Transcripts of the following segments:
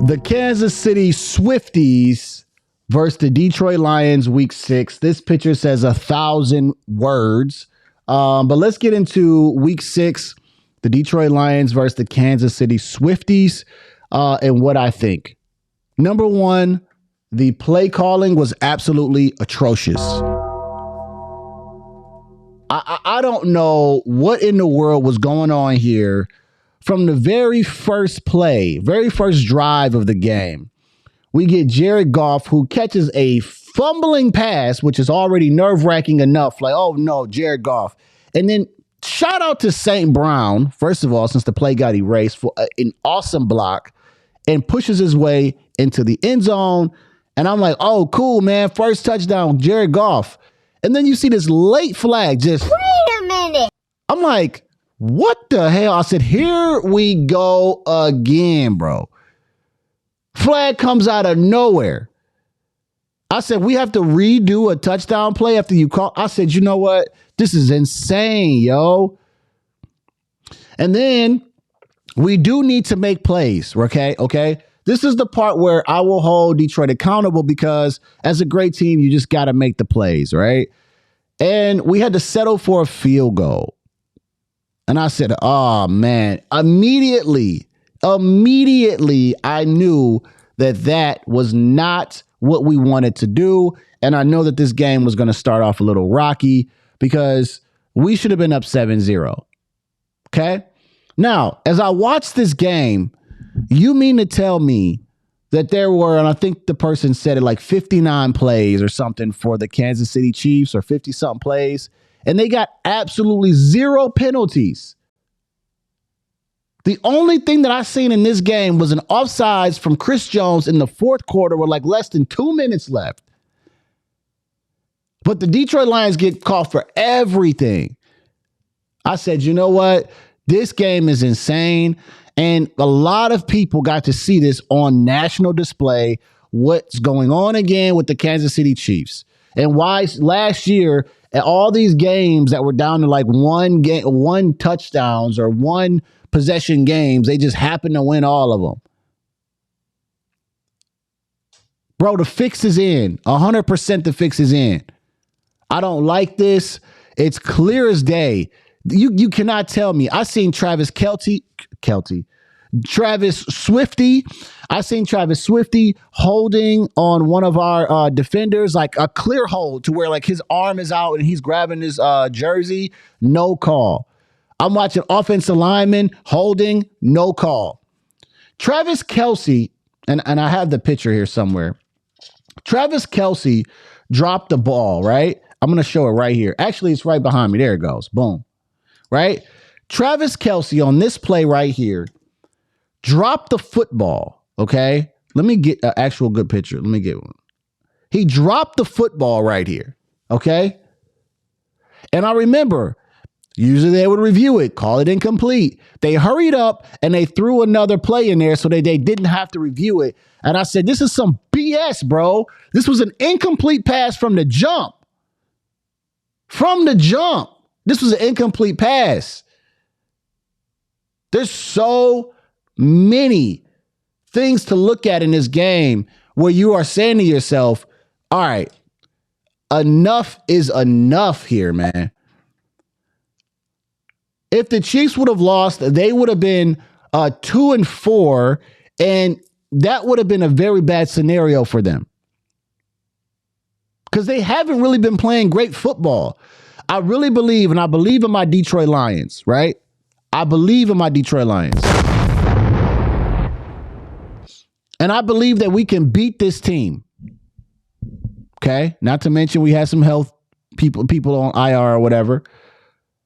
The Kansas City Swifties versus the Detroit Lions week 6. This picture says 1,000 words. But let's get into week 6, the Detroit Lions versus the Kansas City Swifties, and what I think. Number one, the play calling was absolutely atrocious. I don't know what in the world was going on here from the very first play, very first drive of the game. We get Jared Goff, who catches a fumbling pass, which is already nerve-wracking enough. Like, oh no, Jared Goff. And then shout out to St. Brown, first of all, since the play got erased, for an awesome block, and pushes his way into the end zone. And I'm like, oh, cool, man. First touchdown, Jared Goff. And then you see this late flag just, wait a minute. I'm like, what the hell? I said, here we go again, bro. Flag comes out of nowhere. I said, we have to redo a touchdown play after you call. I said, you know what? This is insane, yo. And then we do need to make plays, okay? Okay. This is the part where I will hold Detroit accountable because as a great team, you just got to make the plays, right? And we had to settle for a field goal. And I said, oh, man, immediately, I knew that was not what we wanted to do. And I know that this game was going to start off a little rocky because we should have been up 7-0. Okay. Now, as I watched this game, you mean to tell me that there were, and I think the person said it, like 59 plays or something for the Kansas City Chiefs, or 50-something plays, and they got absolutely 0 penalties. The only thing that I seen in this game was an offsides from Chris Jones in the fourth quarter with like less than 2 minutes left. But the Detroit Lions get called for everything. I said, you know what? This game is insane. And a lot of people got to see this on national display, what's going on again with the Kansas City Chiefs. And why last year, at all these games that were down to like one touchdowns or one possession games, they just happened to win all of them. Bro, the fix is in. 100% the fix is in. I don't like this. It's clear as day. You cannot tell me. I seen Travis Swifty. I seen Travis Swifty holding on one of our defenders, like a clear hold to where like his arm is out and he's grabbing his jersey. No call. I'm watching offensive linemen holding. No call. Travis Kelce, and I have the picture here somewhere. Travis Kelce dropped the ball, right? I'm going to show it right here. Actually, it's right behind me. There it goes. Boom. Right? Travis Kelce on this play right here dropped the football. Okay. Let me get an actual good picture. Let me get one. He dropped the football right here. Okay. And I remember usually they would review it, call it incomplete. They hurried up and they threw another play in there so that they didn't have to review it. And I said, this is some BS, bro. This was an incomplete pass from the jump. From the jump. This was an incomplete pass. There's so many things to look at in this game where you are saying to yourself, all right, enough is enough here, man. If the Chiefs would have lost, they would have been 2-4, and that would have been a very bad scenario for them because they haven't really been playing great football. I really believe, and I believe in my Detroit Lions, right? I believe in my Detroit Lions. And I believe that we can beat this team. Okay? Not to mention we had some health people on IR or whatever.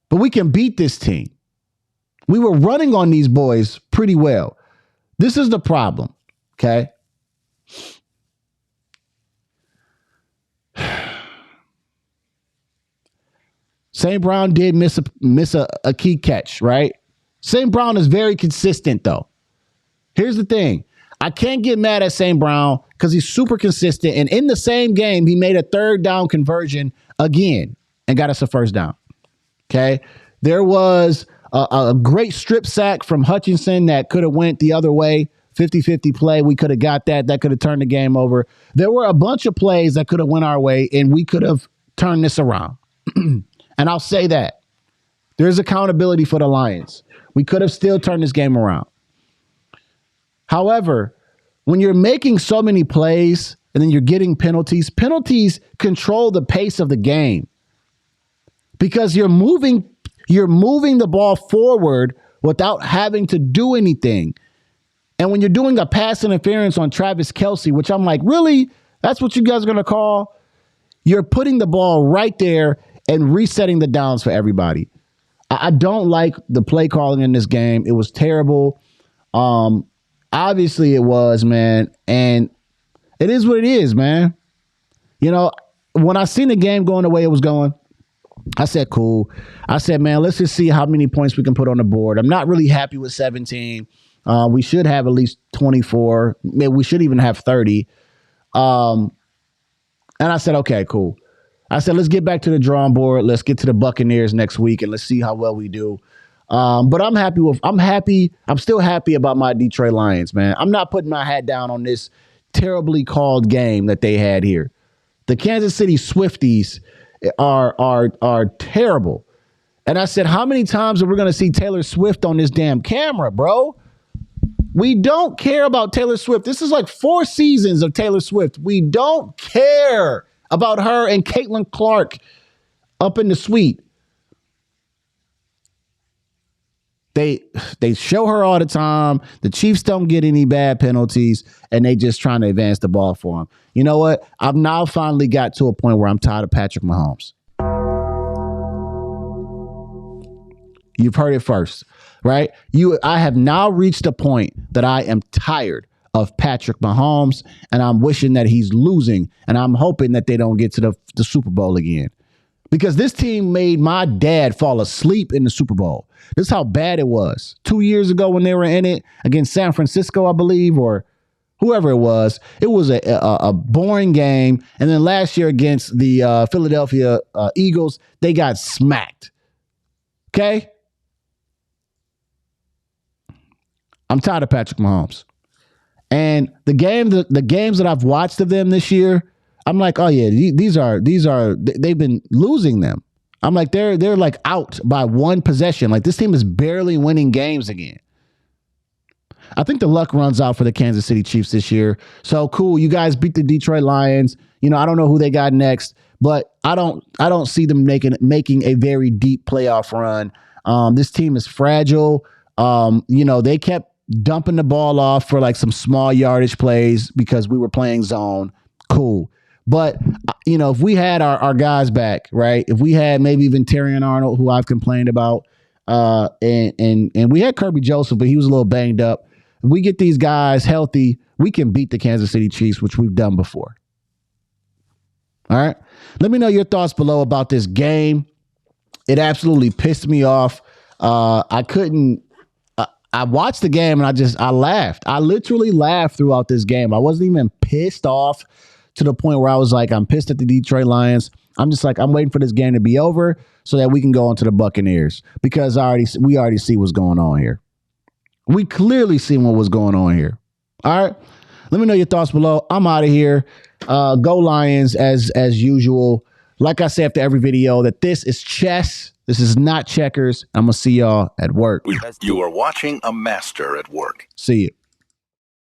But we can beat this team. We were running on these boys pretty well. This is the problem. Okay? St. Brown did miss a key catch, right? St. Brown is very consistent, though. Here's the thing. I can't get mad at St. Brown because he's super consistent. And in the same game, he made a third down conversion again and got us a first down. Okay? There was a great strip sack from Hutchinson that could have went the other way. 50-50 play. We could have got that. That could have turned the game over. There were a bunch of plays that could have went our way, and we could have turned this around. And I'll say that. There's accountability for the Lions. We could have still turned this game around. However, when you're making so many plays and then you're getting penalties control the pace of the game because you're moving the ball forward without having to do anything. And when you're doing a pass interference on Travis Kelce, which I'm like, really? That's what you guys are going to call? You're putting the ball right there and resetting the downs for everybody. I don't like the play calling in this game. It was terrible. Obviously it was, man. And it is what it is, man. You know, when I seen the game going the way it was going, I said, cool. I said, man, let's just see how many points we can put on the board. I'm not really happy with 17. We should have at least 24. Maybe we should even have 30. And I said, okay, cool. I said, let's get back to the drawing board. Let's get to the Buccaneers next week and let's see how well we do. But I'm still happy about my Detroit Lions, man. I'm not putting my hat down on this terribly called game that they had here. The Kansas City Swifties are terrible. And I said, how many times are we going to see Taylor Swift on this damn camera, bro? We don't care about Taylor Swift. This is like 4 seasons of Taylor Swift. We don't care about her and Caitlin Clark up in the suite. They show her all the time. The Chiefs don't get any bad penalties, and they just trying to advance the ball for them. You know what? I've now finally got to a point where I'm tired of Patrick Mahomes. You've heard it first, right? I have now reached a point that I am tired of Patrick Mahomes, and I'm wishing that he's losing, and I'm hoping that they don't get to the Super Bowl again. Because this team made my dad fall asleep in the Super Bowl. This is how bad it was. 2 years ago when they were in it against San Francisco, I believe, or whoever it was a boring game. And then last year against the Philadelphia Eagles, they got smacked. Okay? I'm tired of Patrick Mahomes. And the games that I've watched of them this year, I'm like, oh yeah, they've been losing them. I'm like, they're like out by one possession. Like this team is barely winning games again. I think the luck runs out for the Kansas City Chiefs this year. So cool, you guys beat the Detroit Lions. You know, I don't know who they got next, but I don't see them making a very deep playoff run. This team is fragile. You know, they kept dumping the ball off for like some small yardage plays because we were playing zone. Cool. But, you know, if we had our guys back, right, if we had maybe even Terrion Arnold, who I've complained about, and we had Kirby Joseph, but he was a little banged up. If we get these guys healthy, we can beat the Kansas City Chiefs, which we've done before. All right. Let me know your thoughts below about this game. It absolutely pissed me off. I watched the game and I laughed. I literally laughed throughout this game. I wasn't even pissed off to the point where I was like, I'm pissed at the Detroit Lions. I'm just like, I'm waiting for this game to be over so that we can go on to the Buccaneers because we already see what's going on here. We clearly see what was going on here. All right. Let me know your thoughts below. I'm out of here. Go Lions as usual. Like I say after every video, that this is chess. This is not checkers. I'm going to see y'all at work. You are watching a master at work. See you.